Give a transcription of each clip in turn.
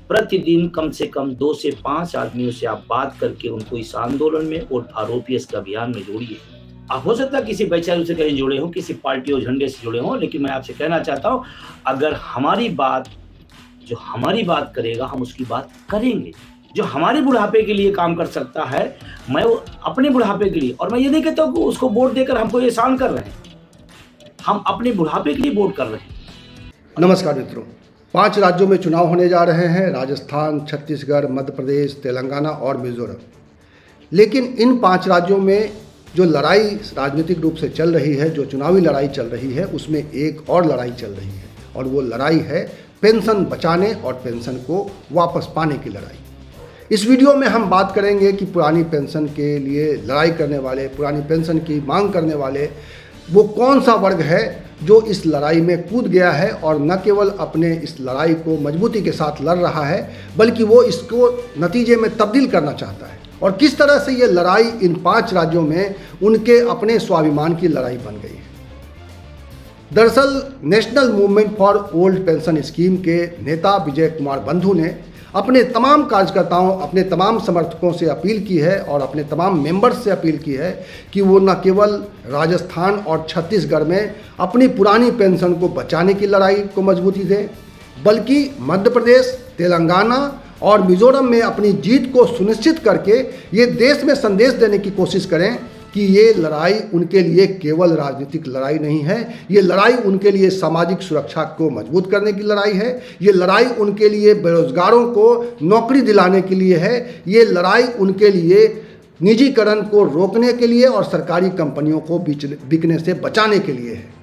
प्रतिदिन कम से कम 2 से 5 आदमियों से आप बात करके उनको इस आंदोलन में और आरओपीएस के अभियान में जोड़िए। आप हो सकता है किसी भाईचारे से कहीं जुड़े हों, किसी पार्टी और झंडे से जुड़े हों, लेकिन मैं आपसे कहना चाहता हूँ, अगर जो हमारी बात करेगा, हम उसकी बात करेंगे। जो हमारे बुढ़ापे के लिए काम कर सकता है, मैं वो अपने बुढ़ापे के लिए, और मैं ये नहीं कहता हूँ कि उसको वोट देकर हमको एहसान कर रहे हैं। हम अपने बुढ़ापे के लिए वोट कर रहे हैं। नमस्कार मित्रों, 5 राज्यों में चुनाव होने जा रहे हैं, राजस्थान, छत्तीसगढ़, मध्य प्रदेश, तेलंगाना और मिजोरम। लेकिन इन 5 राज्यों में जो लड़ाई राजनीतिक रूप से चल रही है, जो चुनावी लड़ाई चल रही है, उसमें एक और लड़ाई चल रही है, और वो लड़ाई है पेंशन बचाने और पेंशन को वापस पाने की लड़ाई। इस वीडियो में हम बात करेंगे कि पुरानी पेंशन के लिए लड़ाई करने वाले, पुरानी पेंशन की मांग करने वाले वो कौन सा वर्ग है जो इस लड़ाई में कूद गया है और न केवल अपने इस लड़ाई को मजबूती के साथ लड़ रहा है, बल्कि वो इसको नतीजे में तब्दील करना चाहता है, और किस तरह से ये लड़ाई इन 5 राज्यों में उनके अपने स्वाभिमान की लड़ाई बन गई है। दरअसल national movement for old pension scheme के नेता विजय कुमार बंधु ने अपने तमाम कार्यकर्ताओं, अपने तमाम समर्थकों से अपील की है और अपने तमाम मेंबर्स से अपील की है कि वो न केवल राजस्थान और छत्तीसगढ़ में अपनी पुरानी पेंशन को बचाने की लड़ाई को मजबूती दें, बल्कि मध्य प्रदेश, तेलंगाना और मिजोरम में अपनी जीत को सुनिश्चित करके ये देश में संदेश देने की कोशिश करें कि ये लड़ाई उनके लिए केवल राजनीतिक लड़ाई नहीं है, ये लड़ाई उनके लिए सामाजिक सुरक्षा को मजबूत करने की लड़ाई है, ये लड़ाई उनके लिए बेरोजगारों को नौकरी दिलाने के लिए है, ये लड़ाई उनके लिए निजीकरण को रोकने के लिए और सरकारी कंपनियों को बिकने से बचाने के लिए है।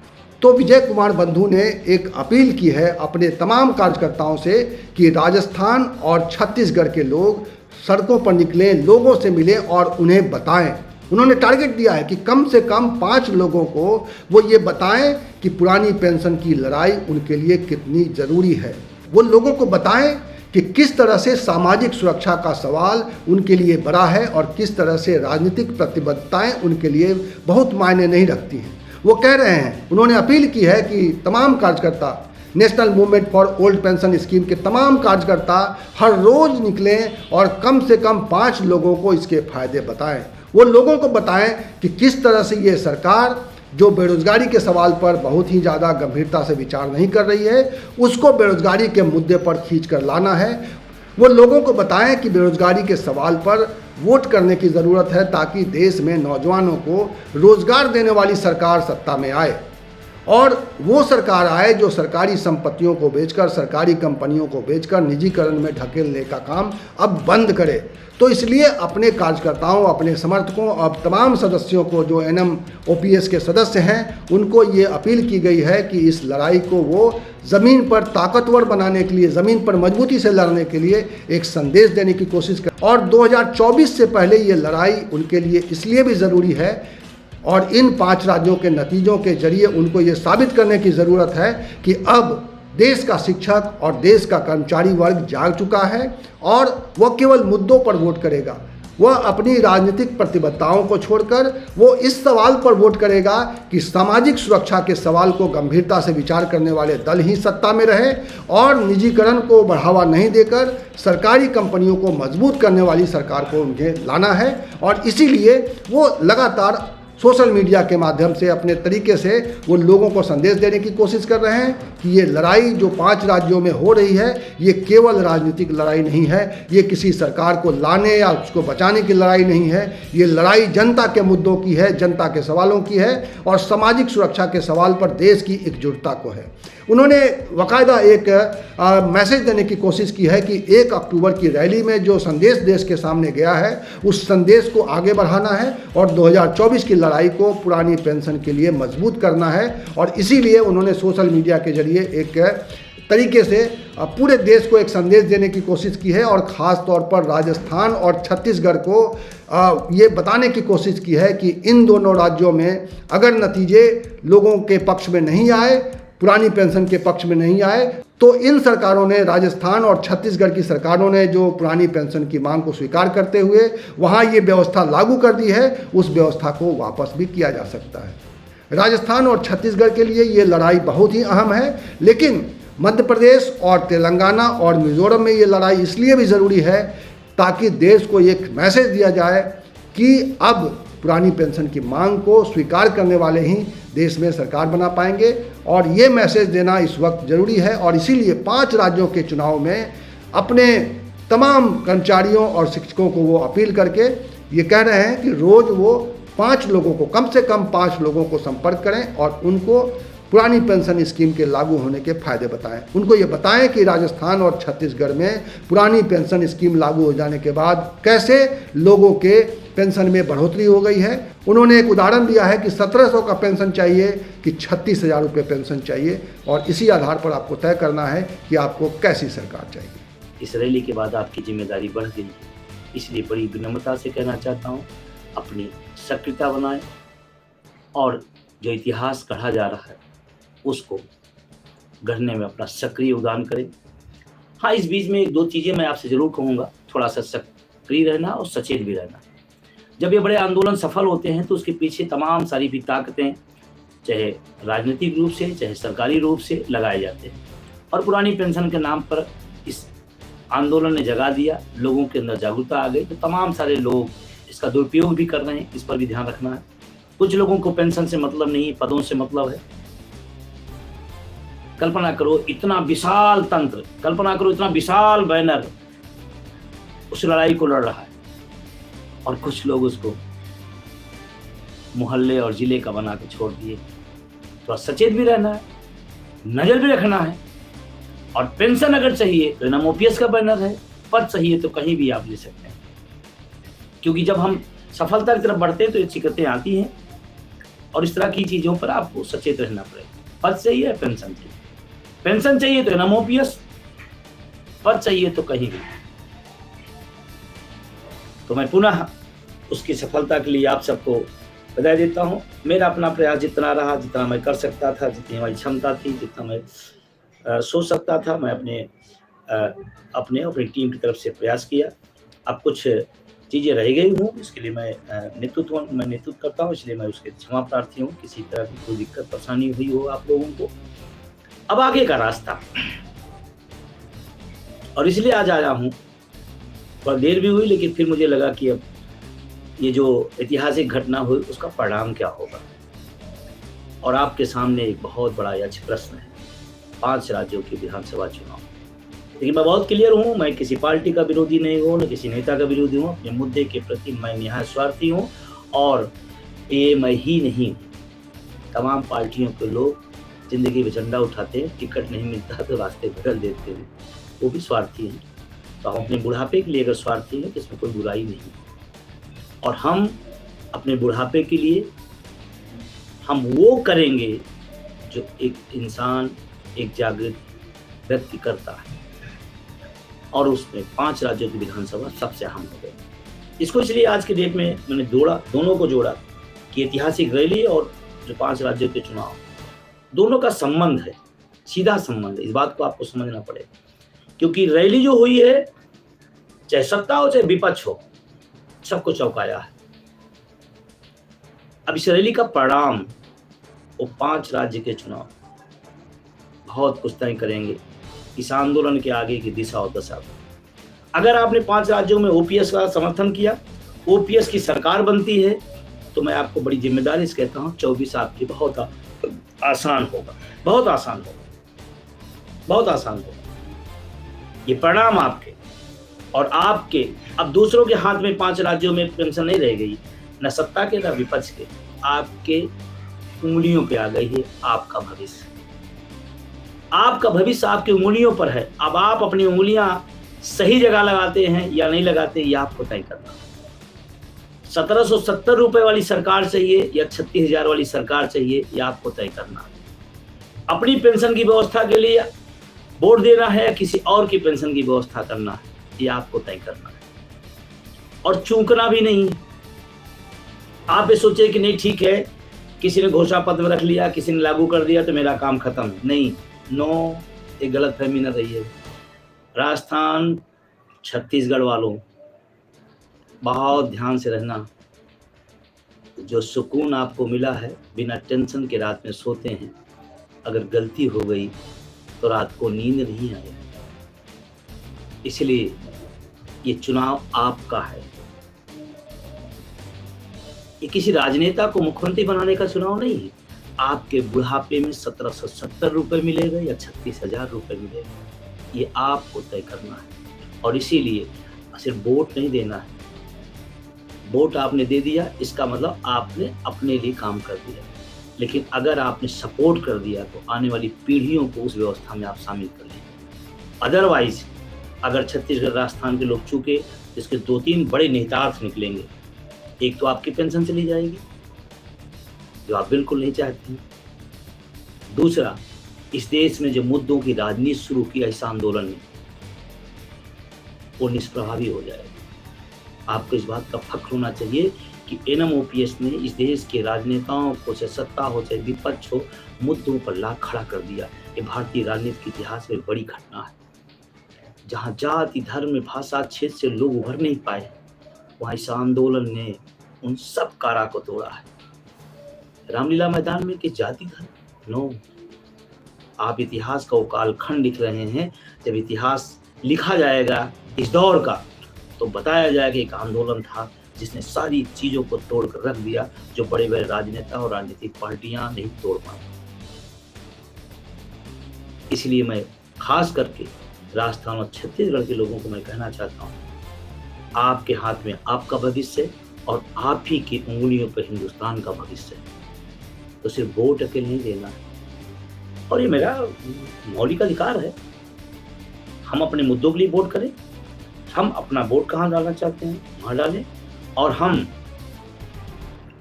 तो विजय कुमार बंधु ने एक अपील की है अपने तमाम कार्यकर्ताओं से कि राजस्थान और छत्तीसगढ़ के लोग सड़कों पर निकलें, लोगों से मिलें और उन्हें बताएं। उन्होंने टारगेट दिया है कि कम से कम 5 लोगों को वो ये बताएं कि पुरानी पेंशन की लड़ाई उनके लिए कितनी ज़रूरी है। वो लोगों को बताएं कि किस तरह से सामाजिक सुरक्षा का सवाल उनके लिए बड़ा है और किस तरह से राजनीतिक प्रतिबद्धताएं उनके लिए बहुत मायने नहीं रखती हैं। वो कह रहे हैं, उन्होंने अपील की है कि तमाम कार्यकर्ता, national movement for old pension scheme के तमाम कार्यकर्ता हर रोज़ निकलें और कम से कम 5 लोगों को इसके फ़ायदे बताएं। वो लोगों को बताएं कि किस तरह से ये सरकार जो बेरोजगारी के सवाल पर बहुत ही ज़्यादा गंभीरता से विचार नहीं कर रही है, उसको बेरोजगारी के मुद्दे पर खींच कर लाना है। वो लोगों को बताएं कि बेरोजगारी के सवाल पर वोट करने की ज़रूरत है ताकि देश में नौजवानों को रोज़गार देने वाली सरकार सत्ता में आए, और वो सरकार आए जो सरकारी संपत्तियों को बेचकर, सरकारी कंपनियों को बेचकर निजीकरण में ढकेलने का काम अब बंद करे। तो इसलिए अपने कार्यकर्ताओं, अपने समर्थकों और तमाम सदस्यों को, जो NMOPS के सदस्य हैं, उनको ये अपील की गई है कि इस लड़ाई को वो ज़मीन पर ताकतवर बनाने के लिए, ज़मीन पर मजबूती से लड़ने के लिए एक संदेश देने की कोशिश करें। और 2024 से पहले ये लड़ाई उनके लिए इसलिए भी ज़रूरी है और इन 5 राज्यों के नतीजों के जरिए उनको ये साबित करने की ज़रूरत है कि अब देश का शिक्षक और देश का कर्मचारी वर्ग जाग चुका है और वह केवल मुद्दों पर वोट करेगा। वह अपनी राजनीतिक प्रतिबद्धताओं को छोड़कर वो इस सवाल पर वोट करेगा कि सामाजिक सुरक्षा के सवाल को गंभीरता से विचार करने वाले दल ही सत्ता में रहे और निजीकरण को बढ़ावा नहीं देकर सरकारी कंपनियों को मजबूत करने वाली सरकार को उन्हें लाना है। और इसीलिए वो लगातार सोशल मीडिया के माध्यम से अपने तरीके से वो लोगों को संदेश देने की कोशिश कर रहे हैं कि ये लड़ाई जो 5 राज्यों में हो रही है, ये केवल राजनीतिक लड़ाई नहीं है, ये किसी सरकार को लाने या उसको बचाने की लड़ाई नहीं है, ये लड़ाई जनता के मुद्दों की है, जनता के सवालों की है और सामाजिक सुरक्षा के सवाल पर देश की एकजुटता को है। उन्होंने बाकायदा एक मैसेज देने की कोशिश की है कि 1 अक्टूबर की रैली में जो संदेश देश के सामने गया है, उस संदेश को आगे बढ़ाना है और 2024 की लड़ाई को पुरानी पेंशन के लिए मजबूत करना है। और इसीलिए उन्होंने सोशल मीडिया के जरिए एक तरीके से पूरे देश को एक संदेश देने की कोशिश की है और ख़ास तौर पर राजस्थान और छत्तीसगढ़ को ये बताने की कोशिश की है कि इन दोनों राज्यों में अगर नतीजे लोगों के पक्ष में नहीं आए, पुरानी पेंशन के पक्ष में नहीं आए, तो इन सरकारों ने, राजस्थान और छत्तीसगढ़ की सरकारों ने जो पुरानी पेंशन की मांग को स्वीकार करते हुए वहाँ ये व्यवस्था लागू कर दी है, उस व्यवस्था को वापस भी किया जा सकता है। राजस्थान और छत्तीसगढ़ के लिए ये लड़ाई बहुत ही अहम है, लेकिन मध्य प्रदेश और तेलंगाना और मिजोरम में ये लड़ाई इसलिए भी ज़रूरी है ताकि देश को एक मैसेज दिया जाए कि अब पुरानी पेंशन की मांग को स्वीकार करने वाले ही देश में सरकार बना पाएंगे, और ये मैसेज देना इस वक्त ज़रूरी है। और इसीलिए 5 राज्यों के चुनाव में अपने तमाम कर्मचारियों और शिक्षकों को वो अपील करके ये कह रहे हैं कि रोज़ वो 5 लोगों को, कम से कम 5 लोगों को संपर्क करें और उनको पुरानी पेंशन स्कीम के लागू होने के फ़ायदे बताएं। उनको ये बताएं कि राजस्थान और छत्तीसगढ़ में पुरानी पेंशन स्कीम लागू हो जाने के बाद कैसे लोगों के पेंशन में बढ़ोतरी हो गई है। उन्होंने एक उदाहरण दिया है कि 1700 का पेंशन चाहिए कि 36,000 रुपये पेंशन चाहिए, और इसी आधार पर आपको तय करना है कि आपको कैसी सरकार चाहिए। इस रैली के बाद आपकी जिम्मेदारी बढ़ गई है, इसलिए बड़ी विनम्रता से कहना चाहता हूँ, अपनी सक्रियता बनाएं और जो इतिहास गढ़ा जा रहा है उसको गढ़ने में अपना सक्रिय योगदान करें। हाँ, इस बीच में 1-2 चीज़ें मैं आपसे ज़रूर कहूँगा, थोड़ा सा सक्रिय रहना और सचेत भी रहना। जब ये बड़े आंदोलन सफल होते हैं तो उसके पीछे तमाम सारी भी ताकतें, चाहे राजनीतिक रूप से चाहे सरकारी रूप से, लगाए जाते हैं, और पुरानी पेंशन के नाम पर इस आंदोलन ने जगा दिया, लोगों के अंदर जागरूकता आ गई, तो तमाम सारे लोग इसका दुरुपयोग भी कर रहे हैं। इस पर भी ध्यान रखना है। कुछ लोगों को पेंशन से मतलब नहीं, पदों से मतलब है। कल्पना करो इतना विशाल तंत्र, कल्पना करो इतना विशाल बैनर उस लड़ाई को लड़ रहा है, और कुछ लोग उसको मोहल्ले और जिले का बना के छोड़ दिए। तो सचेत भी रहना है, नजर भी रखना है। और पेंशन अगर चाहिए तो NMOPS का बैनर है, पद चाहिए तो कहीं भी आप ले सकते हैं, क्योंकि जब हम सफलता की तरफ बढ़ते हैं तो ये दिक्कतें आती हैं, और इस तरह की चीज़ों पर आपको सचेत रहना पड़ेगा। पद चाहिए या पेंशन चाहिए, पेंशन चाहिए तो NMOPS, पद चाहिए तो कहीं भी। तो मैं पुनः उसकी सफलता के लिए आप सबको बधाई देता हूँ। मेरा अपना प्रयास जितना रहा, जितना मैं कर सकता था, जितनी हमारी क्षमता थी, जितना मैं सोच सकता था, मैं अपनी टीम की तरफ से प्रयास किया। अब कुछ चीज़ें रह गई हूँ, इसके लिए मैं नेतृत्व करता हूँ, इसलिए मैं उसके क्षमा प्रार्थी हूँ। किसी तरह की कोई दिक्कत परेशानी हुई हो आप लोगों को। अब आगे का रास्ता, और इसलिए आज आया हूँ, थोड़ा देर भी हुई, लेकिन फिर मुझे लगा कि अब ये जो ऐतिहासिक घटना हुई उसका परिणाम क्या होगा। और आपके सामने एक बहुत बड़ा यक्ष प्रश्न है, 5 राज्यों के विधानसभा चुनाव। लेकिन मैं बहुत क्लियर हूँ, मैं किसी पार्टी का विरोधी नहीं हूँ, न किसी नेता का विरोधी हूँ। अपने मुद्दे के प्रति मैं निहायत स्वार्थी हूँ, और ये मैं ही नहीं, तमाम पार्टियों के लोग जिंदगी में झंडा उठाते हैं, टिकट नहीं मिलता तो रास्ते बदल देते हैं, वो भी स्वार्थी हैं। तो हम अपने बुढ़ापे के लिए अगर स्वार्थी हैं तो इसमें कोई बुराई नहीं, और हम अपने बुढ़ापे के लिए हम वो करेंगे जो एक इंसान, एक जागृत व्यक्ति करता है, और उसमें 5 राज्यों की विधानसभा सबसे अहम हो गई। इसको इसलिए आज के डेट में मैंने दोनों को जोड़ा कि ऐतिहासिक रैली और जो 5 राज्यों के चुनाव, दोनों का संबंध है, सीधा संबंध है। इस बात को आपको समझना पड़ेगा, क्योंकि रैली जो हुई है, चाहे सत्ता हो चाहे विपक्ष हो, सबको चौंकाया है। अब इस रैली का परिणाम, वो 5 राज्य के चुनाव बहुत कुछ तय करेंगे इस आंदोलन के आगे की दिशा और दशा। अगर आपने 5 राज्यों में OPS का समर्थन किया, OPS की सरकार बनती है, तो मैं आपको बड़ी जिम्मेदारी से कहता हूँ 24 आपकी बहुत आसान होगा, बहुत आसान होगा, बहुत आसान होगा। ये परिणाम आपके और आपके, अब दूसरों के हाथ में 5 राज्यों में पेंशन नहीं रह गई, न सत्ता के न विपक्ष के, आपके उंगलियों पे आ गई है आपका भविष्य। आपका भविष्य आपकी उंगलियों पर है। अब आप अपनी उंगलियां सही जगह लगाते हैं या नहीं लगाते, ये आपको तय करना है। 1770 रुपए वाली सरकार चाहिए या 36,000 वाली सरकार चाहिए, ये आपको तय करना है। अपनी पेंशन की व्यवस्था के लिए वोट देना है या किसी और की पेंशन की व्यवस्था करना है, ये आपको तय करना है। और चूकना भी नहीं। आप ये सोचे कि नहीं ठीक है, किसी ने घोषणा पत्र में रख लिया, किसी ने लागू कर दिया तो मेरा काम खत्म है। नहीं, नो, एक गलत फहमी न रही है। राजस्थान छत्तीसगढ़ वालों, बहुत ध्यान से रहना। जो सुकून आपको मिला है, बिना टेंशन के रात में सोते हैं, अगर गलती हो गई तो रात को नींद नहीं आएगी। इसलिए ये चुनाव आपका है। ये किसी राजनेता को मुख्यमंत्री बनाने का चुनाव नहीं है। आपके बुढ़ापे में 1770 रुपए मिलेगा या 36,000 रुपए मिलेगा, ये आपको तय करना है। और इसीलिए सिर्फ वोट नहीं देना है। वोट आपने दे दिया, इसका मतलब आपने अपने लिए काम कर दिया। लेकिन अगर आपने सपोर्ट कर दिया तो आने वाली पीढ़ियों को उस व्यवस्था में आप शामिल कर लेंगे। अदरवाइज अगर छत्तीसगढ़ राजस्थान के लोग चूके, इसके 2-3 बड़े निहितार्थ निकलेंगे। एक तो आपकी पेंशन चली जाएगी, जो आप बिल्कुल नहीं चाहते हैं। दूसरा, इस देश में जो मुद्दों की राजनीति शुरू किया इस आंदोलन ने, वो निष्प्रभावी हो जाएगा। आपको इस बात का फख्र होना चाहिए कि एनएमओपीएस ने इस देश के राजनेताओं को, चाहे सत्ता हो चाहे विपक्ष हो, मुद्दों पर ला खड़ा कर दिया। ये भारतीय राजनीति के इतिहास में बड़ी घटना है। जहाँ जाति, धर्म, भाषा, क्षेत्र से लोग उभर नहीं पाए, वहाँ इस आंदोलन ने उन सब कारा को तोड़ा है। रामलीला मैदान में कि जाति धर्म, नो, आप इतिहास का वो कालखंड लिख रहे हैं। जब इतिहास लिखा जाएगा इस दौर का, तो बताया जाएगा एक आंदोलन था जिसने सारी चीजों को तोड़ कर रख दिया, जो बड़े बड़े राजनेता और राजनीतिक पार्टियां नहीं तोड़ पाई। इसलिए मैं खास करके राजस्थान और छत्तीसगढ़ के लोगों को मैं कहना चाहता हूँ, आपके हाथ में आपका भविष्य और आप ही की उंगलियों पर हिंदुस्तान का भविष्य है। तो सिर्फ वोट अकेले नहीं देना है, और ये मेरा मौलिक अधिकार है। हम अपने मुद्दों के लिए वोट करें, हम अपना वोट कहाँ डालना चाहते हैं वहाँ डालें, और हम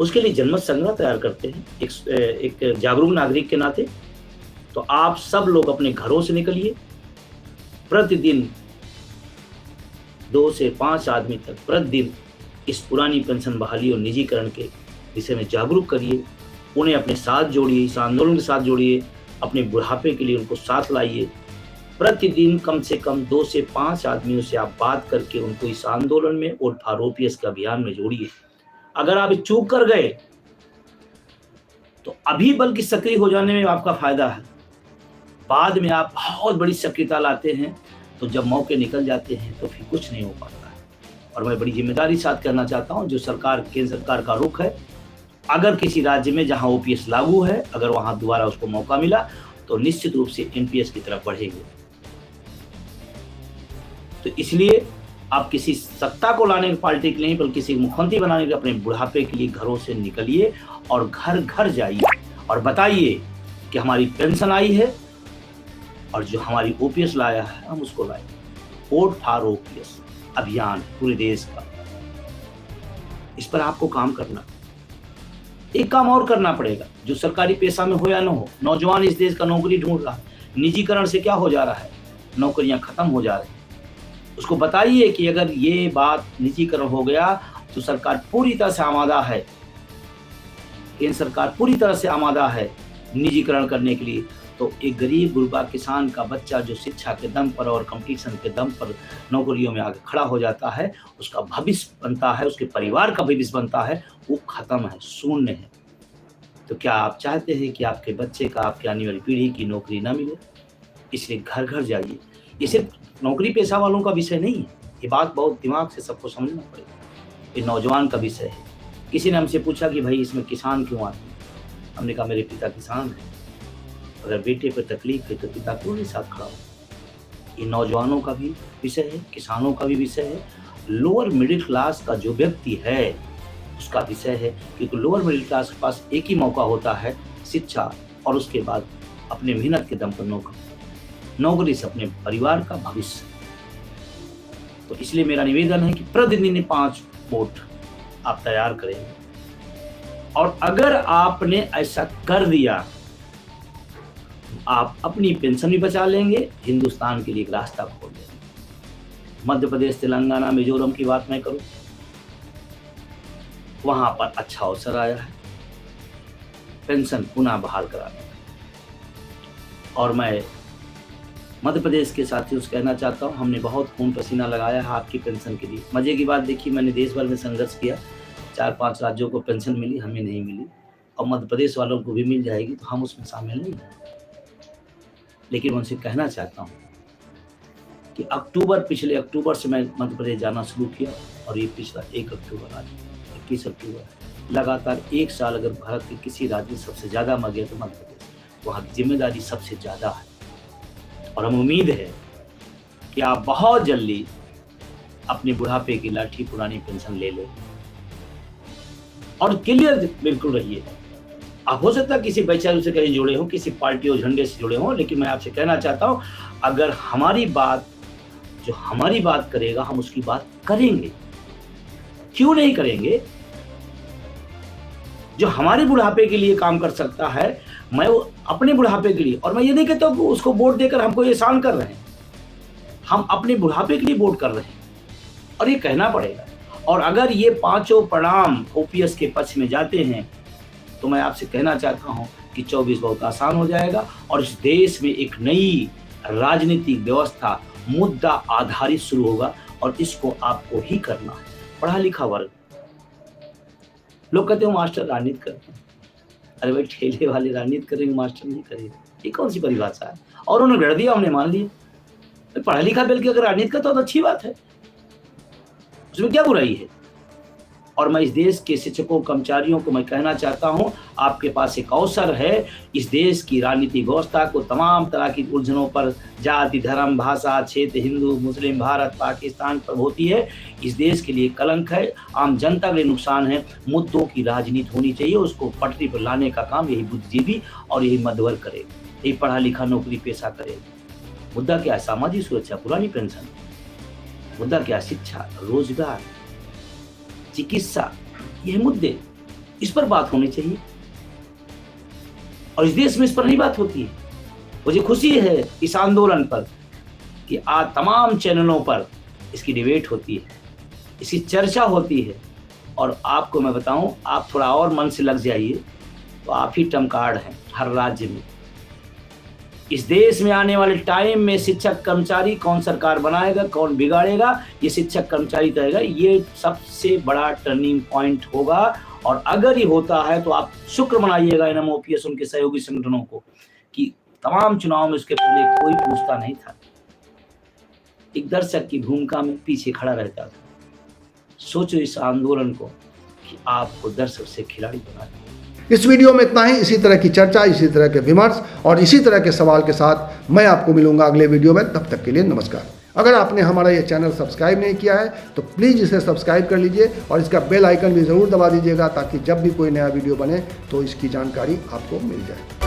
उसके लिए जनमत संग्रह तैयार करते हैं एक जागरूक नागरिक के नाते। तो आप सब लोग अपने घरों से निकलिए, प्रतिदिन 2 से 5 आदमी तक प्रतिदिन इस पुरानी पेंशन बहाली और निजीकरण के विषय में जागरूक करिए। उन्हें अपने साथ जोड़िए, इस आंदोलन के साथ जोड़िए, अपने बुढ़ापे के लिए उनको साथ लाइए। प्रतिदिन कम से कम 2 से 5 आदमियों से आप बात करके उनको इस आंदोलन में और आरओपीएस के अभियान में जोड़िए। अगर आप चूक कर गए तो अभी बल्कि सक्रिय हो जाने में आपका फायदा है। बाद में आप बहुत बड़ी सक्रियता लाते हैं, तो जब मौके निकल जाते हैं तो फिर कुछ नहीं हो पाता है। और मैं बड़ी जिम्मेदारी साथ कहना चाहता हूं, जो सरकार, केंद्र सरकार का रुख है, अगर किसी राज्य में जहां ओपीएस लागू है, अगर वहां दोबारा उसको मौका मिला तो निश्चित रूप से एनपीएस की तरफ बढ़ेंगे। तो इसलिए आप किसी सत्ता को लाने की पार्टी के नहीं, बल्कि किसी मुख्यमंत्री बनाने के अपने बुढ़ापे के लिए घरों से निकलिए और घर घर जाइए और बताइए कि हमारी पेंशन आई है और जो हमारी ओपीएस लाया है हम उसको लाए। वोट फॉर ओपीएस अभियान पूरे देश का, इस पर आपको काम करना। एक काम और करना पड़ेगा, जो सरकारी पेशा में हो या ना हो, नौजवान इस देश का नौकरी ढूंढ रहा है। निजीकरण से क्या हो जा रहा है, नौकरियां खत्म हो जा रही हैं। उसको बताइए कि अगर ये बात निजीकरण हो गया तो सरकार पूरी तरह से आमादा है, केंद्र सरकार पूरी तरह से आमादा है निजीकरण करने के लिए। तो एक गरीब गुरबा किसान का बच्चा जो शिक्षा के दम पर और कंपटीशन के दम पर नौकरियों में आगे खड़ा हो जाता है, उसका भविष्य बनता है, उसके परिवार का भविष्य बनता है, वो खत्म है, शून्य है। तो क्या आप चाहते हैं कि आपके बच्चे का, आपकी आने वाली पीढ़ी की नौकरी ना मिले? इसलिए घर घर जाइए। ये सिर्फ नौकरी पेशा वालों का विषय नहीं है, ये बात बहुत दिमाग से सबको समझना पड़ेगा। ये नौजवान का विषय है। किसी ने हमसे पूछा कि भाई इसमें किसान क्यों आते हैं? हमने कहा मेरे पिता किसान हैं, अगर बेटे पर तकलीफ है तो पिता क्यों नहीं साथ खड़ा हो? ये नौजवानों का भी विषय है, किसानों का भी विषय है, लोअर मिडिल क्लास का जो व्यक्ति है उसका विषय है। क्योंकि लोअर मिडिल क्लास के पास एक ही मौका होता है, शिक्षा, और उसके बाद अपने मेहनत के दम पर नौकरी से अपने परिवार का भविष्य। तो इसलिए मेरा निवेदन है कि प्रतिदिन 5 वोट आप तैयार करेंगे, और अगर आपने ऐसा कर दिया आप अपनी पेंशन भी बचा लेंगे, हिंदुस्तान के लिए एक रास्ता खोल देंगे। मध्य प्रदेश, तेलंगाना, मिजोरम की बात मैं करूं, वहां पर अच्छा अवसर आया है पेंशन पुनः बहाल कराने का। और मैं मध्य प्रदेश के साथियों से कहना चाहता हूं, हमने बहुत खून पसीना लगाया है आपकी पेंशन के लिए। मजे की बात देखिए, मैंने देश भर में संघर्ष किया, 4-5 राज्यों को पेंशन मिली, हमें नहीं मिली, और मध्य प्रदेश वालों को भी मिल जाएगी, तो हम उसमें शामिल नहीं हैं। लेकिन मैं उनसे कहना चाहता हूँ कि पिछले अक्टूबर से मैं मध्य प्रदेश जाना शुरू किया और ये पिछला 1 अक्टूबर आज 21 अक्टूबर लगातार 1 साल अगर भारत के किसी राज्य में सबसे ज़्यादा मर गया तो मध्य प्रदेश, वहाँ की जिम्मेदारी सबसे ज़्यादा है। और हम उम्मीद है कि आप बहुत जल्दी अपने बुढ़ापे की लाठी पुरानी पेंशन ले लें और क्लियर बिल्कुल रहिए। आप हो सकता है किसी बेचारे से कहीं जुड़े हों, किसी पार्टी और झंडे से जुड़े हों, लेकिन मैं आपसे कहना चाहता हूं अगर हमारी बात करेगा हम उसकी बात करेंगे। क्यों नहीं करेंगे? जो हमारे बुढ़ापे के लिए काम कर सकता है, मैं वो अपने बुढ़ापे के लिए, और मैं ये नहीं कहता उसको वोट देकर हमको एहसान कर रहे हैं, हम अपने बुढ़ापे के लिए वोट कर रहे हैं और ये कहना पड़ेगा। और अगर ये 5 परिणाम ओपीएस के पक्ष में जाते हैं तो मैं आपसे कहना चाहता हूं कि 24 बहुत आसान हो जाएगा और इस देश में एक नई राजनीतिक व्यवस्था मुद्दा आधारित शुरू होगा और इसको आपको ही करना है। पढ़ा लिखा वर्ग, लोग कहते हैं मास्टर राजनीति करते हैं। अरे भाई, ठेले वाले राजनीति करेंगे, मास्टर नहीं करेंगे, ये कौन सी परिभाषा है? और उन्होंने गढ़ दिया, हमने मान लिया। पढ़ा लिखा मिल के अगर राजनीति करता तो अच्छी बात है, उसमें क्या बुराई है? और मैं इस देश के शिक्षकों कर्मचारियों को मैं कहना चाहता हूं, आपके पास एक अवसर है इस देश की राजनीतिक व्यवस्था को तमाम तरह की उलझनों पर, जाति, धर्म, भाषा, क्षेत्र, हिंदू, मुस्लिम, भारत, पाकिस्तान पर होती है। इस देश के लिए कलंक है, आम जनता के लिए नुकसान है। मुद्दों की राजनीति होनी चाहिए, उसको पटरी पर लाने का काम यही बुद्धिजीवी और यही मध्यवर्ग करेगा, यही पढ़ा लिखा नौकरी पेशा करेगा। मुद्दा क्या है? सामाजिक सुरक्षा, पुरानी पेंशन। मुद्दा क्या? शिक्षा, रोजगार, चिकित्सा, यह मुद्दे, इस पर बात होनी चाहिए। और इस देश में इस पर नहीं बात होती है। मुझे खुशी है इस आंदोलन पर कि आज तमाम चैनलों पर इसकी डिबेट होती है, इसकी चर्चा होती है। और आपको मैं बताऊं, आप थोड़ा और मन से लग जाइए तो आप ही ट्रम्प कार्ड हैं हर राज्य में। इस देश में आने वाले टाइम में शिक्षक कर्मचारी कौन सरकार बनाएगा, कौन बिगाड़ेगा, ये शिक्षक कर्मचारी कहेगा। ये सबसे बड़ा टर्निंग पॉइंट होगा। और अगर ये होता है तो आप शुक्र मनाइएगा एनएमओपीएस उनके सहयोगी संगठनों को कि तमाम चुनाव में उसके पहले कोई पूछता नहीं था, एक दर्शक की भूमिका में पीछे खड़ा रहता था। सोचो इस आंदोलन को कि आपको दर्शक से खिलाड़ी बना दिया। इस वीडियो में इतना ही। इसी तरह की चर्चा, इसी तरह के विमर्श और इसी तरह के सवाल के साथ मैं आपको मिलूंगा अगले वीडियो में। तब तक के लिए नमस्कार। अगर आपने हमारा ये चैनल सब्सक्राइब नहीं किया है तो प्लीज़ इसे सब्सक्राइब कर लीजिए और इसका बेल आइकन भी ज़रूर दबा दीजिएगा ताकि जब भी कोई नया वीडियो बने तो इसकी जानकारी आपको मिल जाए।